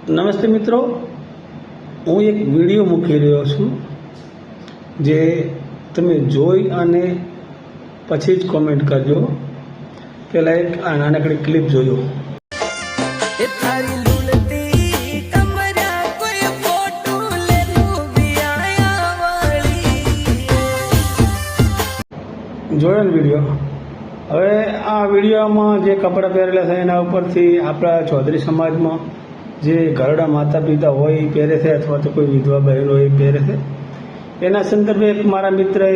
નમસ્તે મિત્રો, હું એક વિડીયો મૂકી રહ્યો છું જે તમે જોઈ અને પછી જ કોમેન્ટ કરજો. પહેલાં એક નાનકડી ક્લિપ જોયો. જોયો ને વિડીયો. હવે આ વિડીયોમાં જે કપડાં પહેરેલા છે એના ઉપરથી આપણા ચૌધરી સમાજમાં જે ઘરડા માતા પિતા હોય એ પહેરે છે, અથવા તો કોઈ વિધવા બહેન હોય એ પહેરે છે. એના સંદર્ભે એક મારા મિત્રએ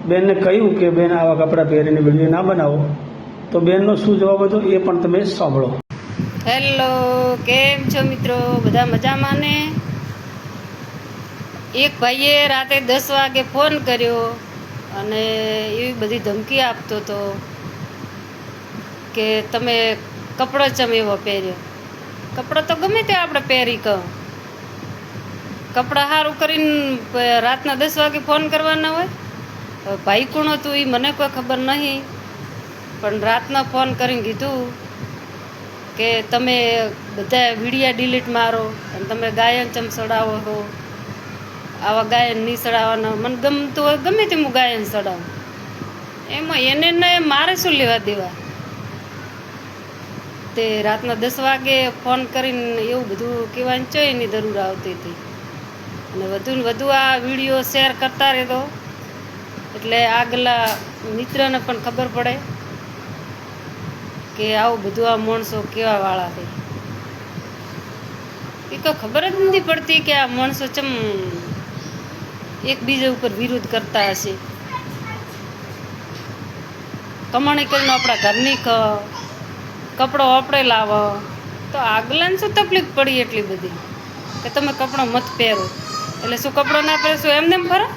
બેનને કહ્યું કે બેન આવા કપડાં પહેરીને વિડીયો ના બનાવો. તો બેનનો શું જવાબ હતો એ પણ તમે સાંભળો. હેલો, કેમ છો મિત્રો? બધા મજામાં ને? એક ભાઈએ રાતે 10 વાગે ફોન કર્યો અને એવી બધી ધમકી આપતો હતો કે તમે કપડો ચમ એવો પહેર્યો. કપડો તો ગમે તે આપણે પહેરી કહો, કપડાં સારું કરીને રાતના 10 વાગે ફોન કરવાના હોય. ભાઈ કોણ હતું એ મને કોઈ ખબર નહીં, પણ રાતના ફોન કરીને કીધું કે તમે બધા વિડીયા ડિલીટ મારો અને તમે ગાયન ચમ ચડાવો છો. આવા ગાયન નહીં ચડાવવાના, મને ગમતું હોય ગમે તે હું ગાયન ચડાવું, એમાં એને ને મારે શું લેવા દેવા. તે રાતના 10 વાગે ફોન કરીને એવું બધું કહેવાની ચોયની જરૂર આવતી હતી. અને વધુ ને વધુ આ વિડીયો શેર કરતા રહેતો એટલે આગલા મિત્રને પણ ખબર પડે કે આવું બધું આ માણસો કેવા વાળા છે. એ તો ખબર જ નથી પડતી કે આ માણસો ચમ એકબીજા ઉપર વિરોધ કરતા હશે. કમાણી કરીને આપણા ઘરની કપડો આપણે લાવો તો આગલાને શું તકલીફ પડી એટલી બધી કે તમે કપડો મત પહેરો. એટલે શું કપડો ના પહેરશો એમને એમ ફરો?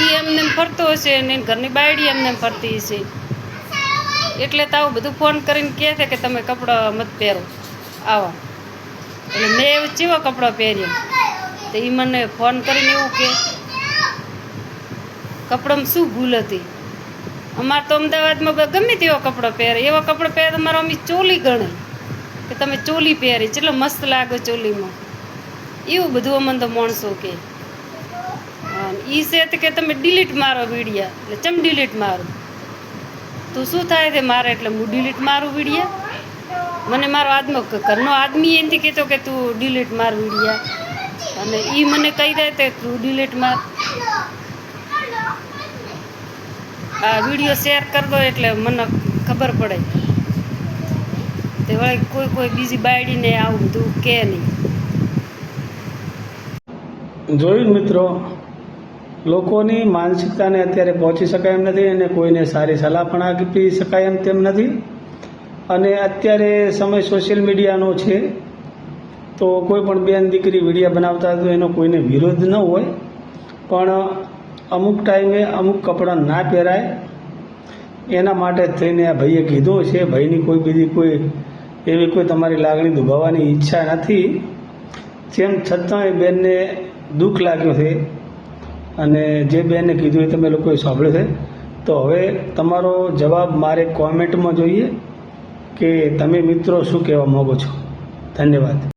એ એમને એમ ફરતો હશે ને ઘરની બાયડી એમને એમ ફરતી હશે, એટલે તો આવું બધું ફોન કરીને કહે છે કે તમે કપડો મત પહેરો આવા. એટલે મેં એવું ચેવો કપડો પહેર્યો તો એ મને ફોન કરીને એવું કે કપડામાં શું ભૂલ હતી. અમારે તો અમદાવાદમાં ગમે તેવો કપડો પહેરે, એવો કપડો પહેરે તો મારો અમી ચોલી ગણે કે તમે ચોલી પહેરી, ચેટલો મસ્ત લાગો ચોલીમાં. એવું બધું અમને તો માણસો કે એ છે કે તમે ડિલીટ મારો વિડીયા. એટલે ચમ ડિલીટ મારું? તું શું થાય છે મારે એટલે હું ડિલીટ મારું વિડીયા? મને મારો ઘરનો આદમી એનાથી કહેતો કે તું ડિલીટ માર વિડીયા, અને એ મને કહી દે તે તું ડિલીટ માર. આ વિડીયો શેર કરતો એટલે મને ખબર પડે તે વળી કોઈ બીજી બાયડીને આવું બધું કે નહીં. જોયું મિત્રો, લોકોની માનસિકતાને અત્યારે પહોંચી શકાય એમ નથી અને કોઈને સારી સલાહ પણ આપી શકાય એમ તેમ નથી. અને અત્યારે સમય સોશિયલ મીડિયાનો છે, તો કોઈ પણ બેન દીકરી વિડીયો બનાવતા હોય તો એનો કોઈને વિરોધ ન હોય, પણ અમુક ટાઈમે અમુક કપડાં ના પહેરાય. એના માટે જ થઈને આ ભાઈએ કીધું છે. ભાઈની કોઈ બીજી કોઈ એવી કોઈ તમારી લાગણી દુભાવવાની ઈચ્છા નથી. તેમ છતાં એ બેનને દુઃખ લાગ્યું છે અને જે બેનને કીધું એ તમે લોકોએ સાંભળ્યું છે. તો હવે તમારો જવાબ મારે કોમેન્ટમાં જોઈએ કે તમે મિત્રો શું કહેવા માગો છો. ધન્યવાદ.